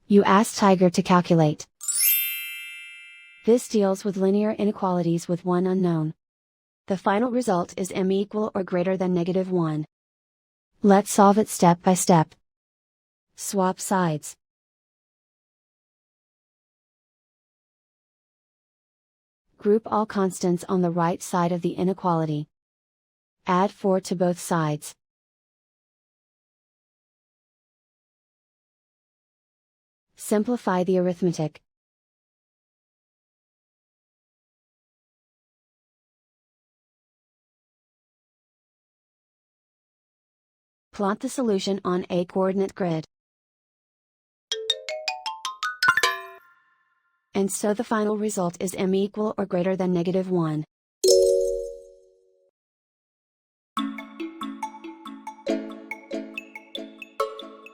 You ask Tiger to calculate. This deals with linear inequalities with one unknown. The final result is m equal or greater than -1. Let's solve it step by step. Swap sides. Group all constants on the right side of the inequality. Add 4 to both sides. Simplify the arithmetic. Plot the solution on a coordinate grid. And so the final result is m equal or greater than -1.